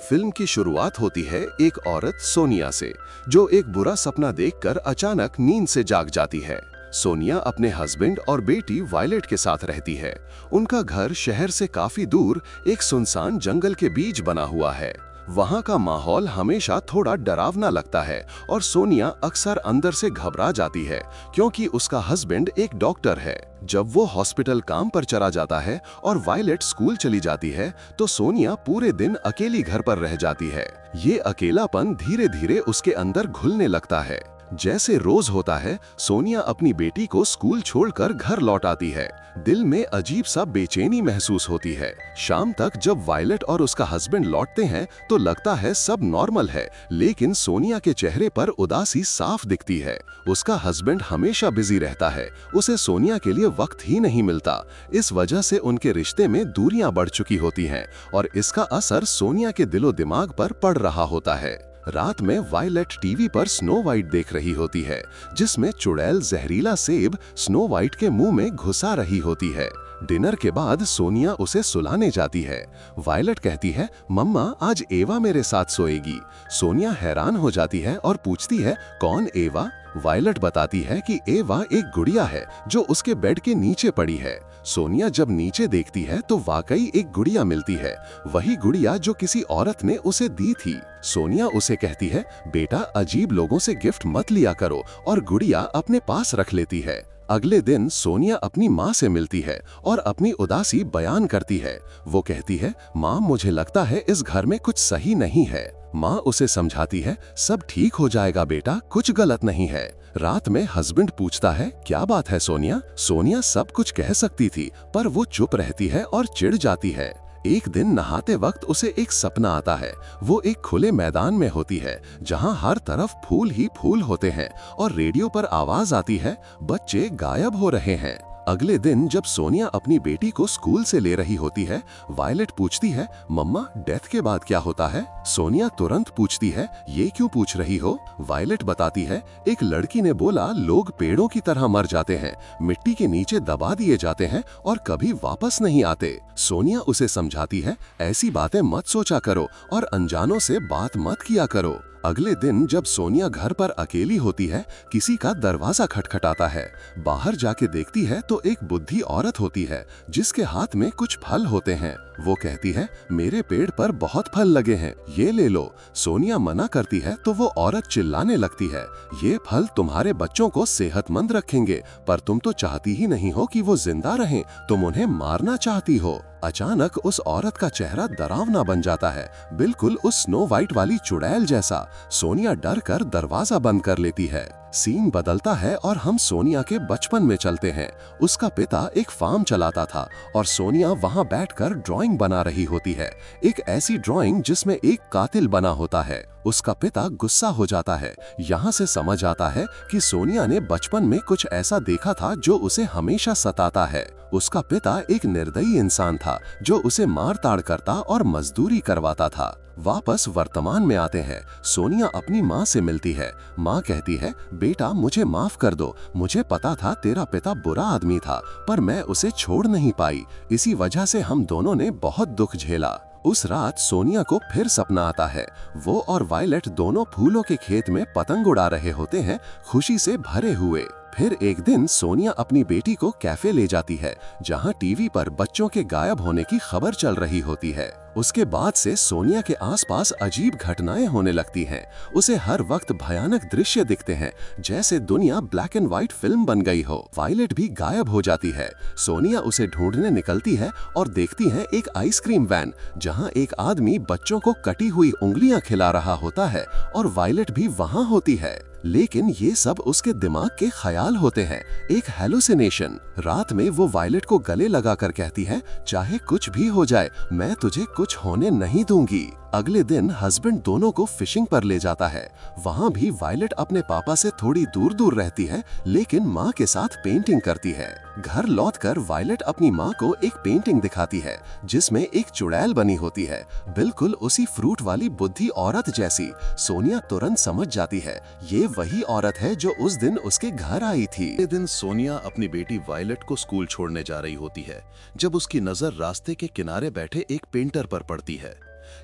Film की शुरुआत होती है एक औरत सोनिया से, जो एक बुरा सपना देखकर अचानक नींद से जाग जाती है। सोनिया अपने हस्बैंड और बेटी वायलेट के साथ रहती है। उनका घर शहर से काफी दूर एक सुनसान जंगल के बीच बना हुआ है। वहाँ का माहौल हमेशा थोड़ा डरावना लगता है और सोनिया अक्सर अंदर से घबरा जाती है, क्योंकि उसका हस्बैंड एक डॉक्टर है। जब वो हॉस्पिटल काम पर चला जाता है और वायलेट स्कूल चली जाती है, तो सोनिया पूरे दिन अकेली घर पर रह जाती है। ये अकेलापन धीरे धीरे उसके अंदर घुलने लगता है। जैसे रोज होता है, सोनिया अपनी बेटी को स्कूल छोड़कर घर लौट आती है। दिल में अजीब सा बेचैनी महसूस होती है। शाम तक जब वायलेट और उसका हस्बैंड लौटते हैं तो लगता है सब नॉर्मल है, लेकिन सोनिया के चेहरे पर उदासी साफ दिखती है। उसका हस्बैंड हमेशा बिजी रहता है, उसे सोनिया के लिए वक्त ही नहीं मिलता। इस वजह से उनके रिश्ते में दूरियां बढ़ चुकी होती हैं और इसका असर सोनिया के दिलो दिमाग पर पड़ रहा होता है। रात में वायलेट टीवी पर स्नो वाइट देख रही होती है, जिसमें चुड़ैल जहरीला सेब स्नो वाइट के मुंह में घुसा रही होती है। डिनर के बाद सोनिया उसे सुलाने जाती है। वायलेट कहती है, मम्मा आज एवा मेरे साथ सोएगी। सोनिया हैरान हो जाती है और पूछती है, कौन एवा? वायलेट बताती है कि एवा एक गुड़िया है जो उसके बेड के नीचे पड़ी है। सोनिया जब नीचे देखती है तो वाकई एक गुड़िया मिलती है, वही गुड़िया जो किसी औरत ने उसे दी थी। सोनिया उसे कहती है, बेटा अजीब लोगों से गिफ्ट मत लिया करो, और गुड़िया अपने पास रख लेती है। अगले दिन सोनिया अपनी माँ से मिलती है और अपनी उदासी बयान करती है। वो कहती है, माँ मुझे लगता है इस घर में कुछ सही नहीं है। माँ उसे समझाती है, सब ठीक हो जाएगा बेटा, कुछ गलत नहीं है। रात में हस्बैंड पूछता है, क्या बात है सोनिया? सोनिया सब कुछ कह सकती थी, पर वो चुप रहती है और चिढ़ जाती है। एक दिन नहाते वक्त उसे एक सपना आता है। वो एक खुले मैदान में होती है, जहां हर तरफ फूल ही फूल होते हैं, और रेडियो पर आवाज आती है, बच्चे गायब हो रहे हैं। अगले दिन जब सोनिया अपनी बेटी को स्कूल से ले रही होती है, वायलेट पूछती है, मम्मा डेथ के बाद क्या होता है? सोनिया तुरंत पूछती है, ये क्यों पूछ रही हो? वायलेट बताती है, एक लड़की ने बोला लोग पेड़ों की तरह मर जाते हैं, मिट्टी के नीचे दबा दिए जाते हैं और कभी वापस नहीं आते। सोनिया उसे समझाती है, ऐसी बातें मत सोचा करो और अनजानों से बात मत किया करो। अगले दिन जब सोनिया घर पर अकेली होती है, किसी का दरवाजा खटखटाता है। बाहर जाके देखती है तो एक बुड्ढी औरत होती है, जिसके हाथ में कुछ फल होते हैं। वो कहती है, मेरे पेड़ पर बहुत फल लगे हैं, ये ले लो। सोनिया मना करती है तो वो औरत चिल्लाने लगती है, ये फल तुम्हारे बच्चों को सेहतमंद रखेंगे, पर तुम तो चाहती ही नहीं हो कि वो जिंदा रहें, तुम उन्हें मारना चाहती हो। अचानक उस औरत का चेहरा डरावना बन जाता है, बिल्कुल उस स्नो वाइट वाली चुड़ैल जैसा। सोनिया डर कर दरवाजा बंद कर लेती है। सीन बदलता है और हम सोनिया के बचपन में चलते हैं। उसका पिता एक फार्म चलाता था और सोनिया वहां बैठकर ड्राइंग बना रही होती है, एक ऐसी ड्राइंग जिसमें एक कातिल बना होता है। उसका पिता गुस्सा हो जाता है। यहाँ से समझ आता है कि सोनिया ने बचपन में कुछ ऐसा देखा था जो उसे हमेशा सताता है। उसका पिता एक निर्दयी इंसान था जो उसे मार ताड़ करता और मजदूरी करवाता था। वापस वर्तमान में आते हैं। सोनिया अपनी माँ से मिलती है। माँ कहती है, बेटा मुझे माफ कर दो, मुझे पता था तेरा पिता बुरा आदमी था, पर मैं उसे छोड़ नहीं पाई, इसी वजह से हम दोनों ने बहुत दुख झेला। उस रात सोनिया को फिर सपना आता है। वो और वायलेट दोनों फूलों के खेत में पतंग उड़ा रहे होते हैं, खुशी से भरे हुए। फिर एक दिन सोनिया अपनी बेटी को कैफे ले जाती है, जहां टीवी पर बच्चों के गायब होने की खबर चल रही होती है। उसके बाद से सोनिया के आसपास अजीब घटनाएं होने लगती हैं। उसे हर वक्त भयानक दृश्य दिखते हैं, जैसे दुनिया ब्लैक एंड व्हाइट फिल्म बन गई हो। वायलेट भी गायब हो जाती है। सोनिया उसे ढूंढने निकलती है और देखती है एक आइसक्रीम वैन, जहां एक आदमी बच्चों को कटी हुई उंगलियां खिला रहा होता है, और वायलेट भी वहां होती है। लेकिन ये सब उसके दिमाग के ख्याल होते हैं, एक हेलुसिनेशन। रात में वो वायलेट को गले लगाकर कहती है, चाहे कुछ भी हो जाए, मैं तुझे कुछ होने नहीं दूंगी। अगले दिन हस्बैंड दोनों को फिशिंग पर ले जाता है। वहाँ भी वायलेट अपने पापा से थोड़ी दूर दूर रहती है, लेकिन माँ के साथ पेंटिंग करती है। घर लौटकर वायलेट अपनी माँ को एक पेंटिंग दिखाती है, जिसमें एक चुड़ैल बनी होती है, बिल्कुल उसी फ्रूट वाली बुद्धि औरत जैसी। सोनिया तुरंत समझ जाती है, ये वही औरत है जो उस दिन उसके घर आई थी। अगले दिन सोनिया अपनी बेटी वायलेट को स्कूल छोड़ने जा रही होती है, जब उसकी नजर रास्ते के किनारे बैठे एक पेंटर पर पड़ती है।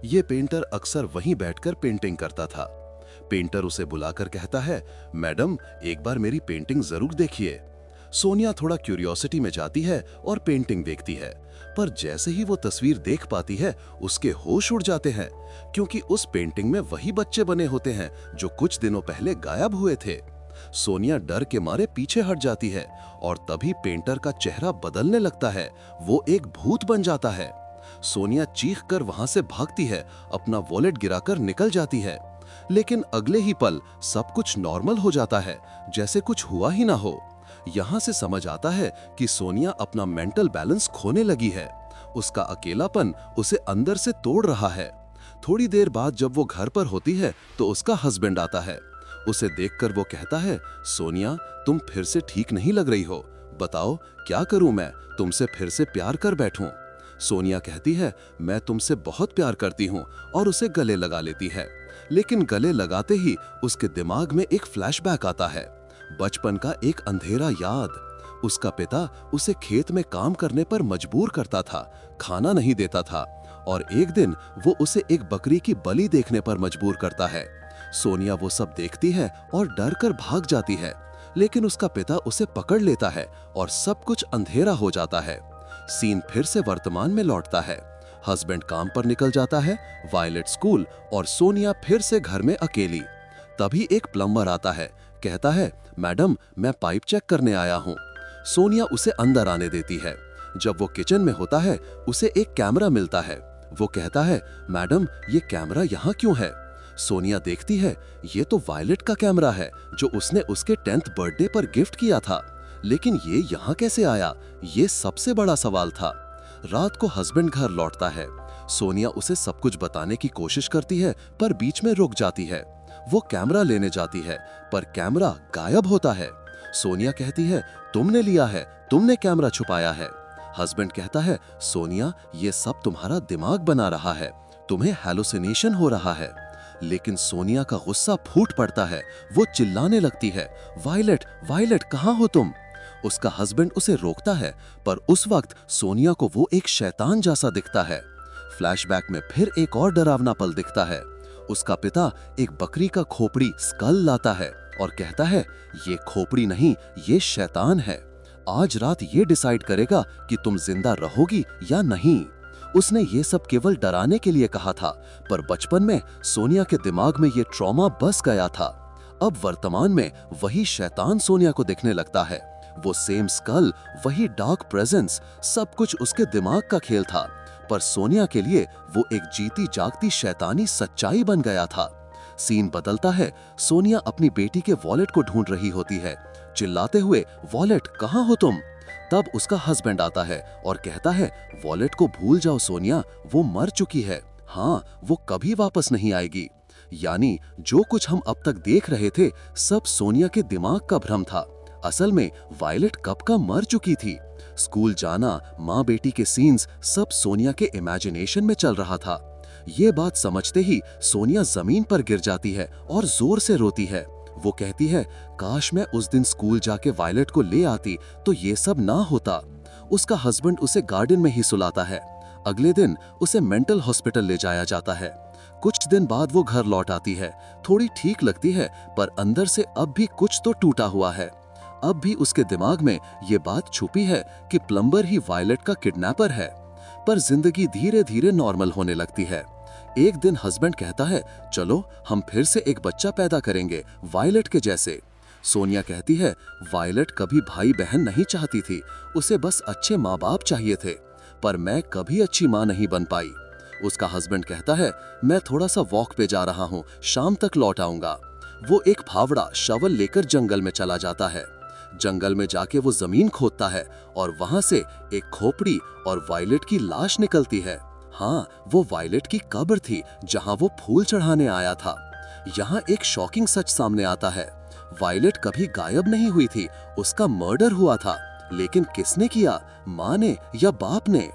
ये पेंटर अक्सर वहीं बैठकर पेंटिंग करता था। पेंटर उसे बुलाकर कहता है, मैडम एक बार मेरी पेंटिंग जरूर देखिए। सोनिया थोड़ा क्यूरियोसिटी में जाती है और पेंटिंग देखती है, पर जैसे ही वो तस्वीर देख पाती है उसके होश उड़ जाते हैं, क्योंकि उस पेंटिंग में वही बच्चे बने होते हैं जो कुछ दिनों पहले गायब हुए थे। सोनिया डर के मारे पीछे हट जाती है और तभी पेंटर का चेहरा बदलने लगता है, वो एक भूत बन जाता है। सोनिया चीख कर वहां से भागती है, अपना वॉलेट गिराकर निकल जाती है, लेकिन अगले ही पल सब कुछ नॉर्मल हो जाता है, जैसे कुछ हुआ ही ना हो। यहां से समझ आता है कि सोनिया अपना मेंटल बैलेंस खोने लगी है, उसका अकेलापन उसे अंदर से तोड़ रहा है। थोड़ी देर बाद जब वो घर पर होती है तो उसका हस्बैंड आता है। उसे देखकर वो कहता है, सोनिया तुम फिर से ठीक नहीं लग रही हो, बताओ क्या करूं मैं, तुमसे फिर से प्यार कर बैठूं। सोनिया कहती है, मैं तुमसे बहुत प्यार करती हूं, और उसे गले लगा लेती है। लेकिन गले लगाते ही उसके दिमाग में एक फ्लैशबैक आता है, बचपन का एक अंधेरा याद। उसका पिता उसे खेत में काम करने पर मजबूर करता था, खाना नहीं देता था, और एक दिन वो उसे एक बकरी की बलि देखने पर मजबूर करता है। सोनिया वो सब देखती है और डर कर भाग जाती है, लेकिन उसका पिता उसे पकड़ लेता है और सब कुछ अंधेरा हो जाता है। सीन फिर से वर्तमान में लौटता है। हस्बैंड काम पर निकल जाता है, वायलेट स्कूल, और सोनिया फिर से घर में अकेली। तभी एक प्लम्बर आता है, कहता है, मैडम मैं पाइप चेक करने आया हूँ। सोनिया उसे अंदर आने देती है। जब वो किचन में होता है उसे एक कैमरा मिलता है। वो कहता है, मैडम ये कैमरा यहाँ क्यों है? सोनिया देखती है, ये तो वायलेट का कैमरा है जो उसने उसके 10th बर्थडे पर गिफ्ट किया था, लेकिन ये यहाँ कैसे आया? ये सबसे बड़ा सवाल था। रात को हस्बैंड घर लौटता है। सोनिया उसे सब कुछ बताने की कोशिश करती है, पर बीच में रुक जाती है। वो कैमरा लेने जाती है, पर कैमरा गायब होता है। सोनिया कहती है, तुमने लिया है, तुमने कैमरा छुपाया है। हस्बैंड कहता है, सोनिया ये सब तुम्हारा दिमाग बना रहा है, तुम्हें हैलुसिनेशन हो रहा है। लेकिन सोनिया का गुस्सा फूट पड़ता है, वो चिल्लाने लगती है, वायलेट वायलेट कहाँ हो तुम? उसका हस्बैंड उसे रोकता है, पर उस वक्त सोनिया को वो एक शैतान जैसा दिखता है। फ्लैशबैक में फिर एक और डरावना पल दिखता है। उसका पिता एक बकरी का खोपड़ी स्कल लाता है और कहता है, ये खोपड़ी नहीं, ये शैतान है। आज रात ये डिसाइड करेगा कि तुम जिंदा रहोगी या नहीं। उसने ये सब केवल डराने के लिए कहा था, पर बचपन में सोनिया के दिमाग में ये ट्रॉमा बस गया था। अब वर्तमान में वही शैतान सोनिया को दिखने लगता है। वो सेम स्कल, वही डार्क प्रेजेंस, सब कुछ उसके दिमाग का खेल था, पर सोनिया के लिए वो एक जीती जागती शैतानी सच्चाई बन गया था। सीन बदलता है। सोनिया अपनी बेटी के वॉलेट को ढूंढ रही होती है, चिल्लाते हुए, वॉलेट कहाँ हो तुम? तब उसका हस्बैंड आता है और कहता है, वॉलेट को भूल जाओ सोनिया, वो मर चुकी है, हाँ वो कभी वापस नहीं आएगी। यानी जो कुछ हम अब तक देख रहे थे सब सोनिया के दिमाग का भ्रम था। असल में वायलेट कब का मर चुकी थी। स्कूल जाना, माँ बेटी के सीन्स, सब सोनिया के इमेजिनेशन में चल रहा था। ये बात समझते ही सोनिया जमीन पर गिर जाती है और जोर से रोती है। वो कहती है, काश मैं उस दिन स्कूल जाके वायलेट को ले आती तो ये सब ना होता। उसका हस्बैंड उसे गार्डन में ही सुलाता है। अगले दिन उसे मेंटल हॉस्पिटल ले जाया जाता है। कुछ दिन बाद वो घर लौट आती है। थोड़ी ठीक लगती है, पर अंदर से अब भी कुछ तो टूटा हुआ है। अब भी उसके दिमाग में ये बात छुपी है कि प्लम्बर ही वायलेट का किडनैपर है। पर जिंदगी धीरे धीरे नॉर्मल होने लगती है। एक दिन हस्बैंड कहता है, चलो हम फिर से एक बच्चा पैदा करेंगे वायलेट के जैसे। सोनिया कहती है, वायलेट कभी भाई बहन नहीं चाहती थी, उसे बस अच्छे माँ बाप चाहिए थे, पर मैं कभी अच्छी माँ नहीं बन पाई। उसका हस्बैंड कहता है, मैं थोड़ा सा वॉक पे जा रहा हूँ, शाम तक लौट आऊंगा। वो एक फावड़ा शवल लेकर जंगल में चला जाता है। जंगल में जाके वो जमीन खोदता है और वहां से एक खोपड़ी और वायलेट की लाश निकलती है। हाँ, वो वायलेट की कब्र थी जहां वो फूल चढ़ाने आया था। यहाँ एक शॉकिंग सच सामने आता है। वायलेट कभी गायब नहीं हुई थी, उसका मर्डर हुआ था। लेकिन किसने किया, माँ ने या बाप ने?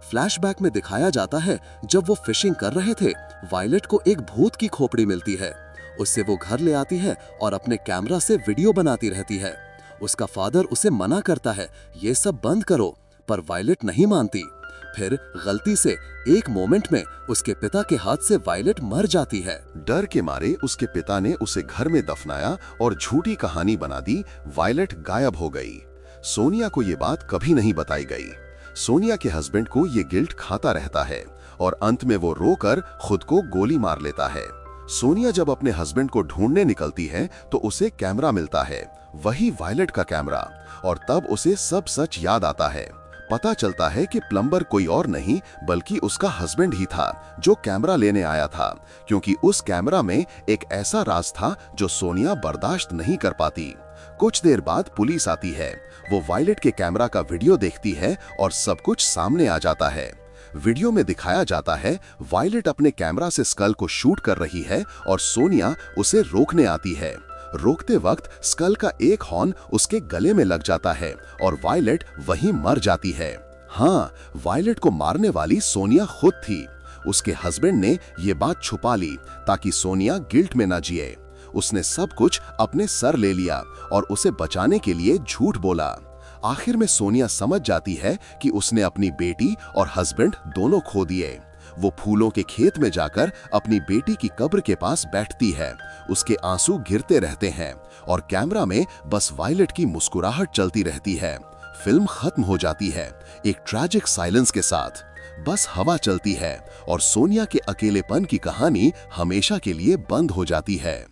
फ्लैशबैक में दिखाया जाता है, जब वो फिशिंग कर रहे थे, वायलेट को एक भूत की खोपड़ी मिलती है। उससे वो घर ले आती है और अपने कैमरा से वीडियो बनाती रहती है। उसका फादर उसे मना करता है, ये सब बंद करो, पर वायलेट नहीं मानती। फिर गलती से एक मोमेंट में उसके पिता के हाथ से वायलेट मर जाती है। डर के मारे उसके पिता ने उसे घर में दफनाया और झूठी कहानी बना दी। वायलेट गायब हो गई। सोनिया को ये बात कभी नहीं बताई गई। सोनिया के हस्बैंड को ये गिल्ट खाता रहता है और अंत में वो रोकर खुद को गोली मार लेता है। सोनिया जब अपने हस्बैंड को ढूंढने निकलती है तो उसे कैमरा मिलता है, वही वायलेट का कैमरा, और तब उसे सब सच याद आता है। पता चलता है कि प्लम्बर कोई और नहीं बल्कि उसका हस्बैंड ही था जो कैमरा लेने आया था, क्योंकि उस कैमरा में एक ऐसा राज था जो सोनिया बर्दाश्त नहीं कर पाती। कुछ देर बाद पुलिस आती है। वो वायलेट के कैमरा का वीडियो देखती है और सब कुछ सामने आ जाता है। वीडियो में दिखाया जाता है वायलेट अपने कैमरा से स्कल को शूट कर रही है और सोनिया उसे रोकने आती है। रोकते वक्त स्कल का एक हॉर्न उसके गले में लग जाता है और वायलेट वहीं मर जाती है। हाँ, वायलेट को मारने वाली सोनिया खुद थी। उसके हस्बैंड ने ये बात छुपा ली ताकि सोनिया गिल्ट में न जिए। उसने सब कुछ अपने सर ले लिया और उसे बचाने के लिए झूठ बोला। आखिर में सोनिया समझ जाती है कि उसने अपनी बेटी और हस्बैंड दोनों खो दिए। वो फूलों के खेत में जाकर अपनी बेटी की कब्र के पास बैठती है। उसके आंसू गिरते रहते हैं और कैमरा में बस वायलेट की मुस्कुराहट चलती रहती है। फिल्म खत्म हो जाती है एक ट्रैजिक साइलेंस के साथ। बस हवा चलती है और सोनिया के अकेलेपन की कहानी हमेशा के लिए बंद हो जाती है।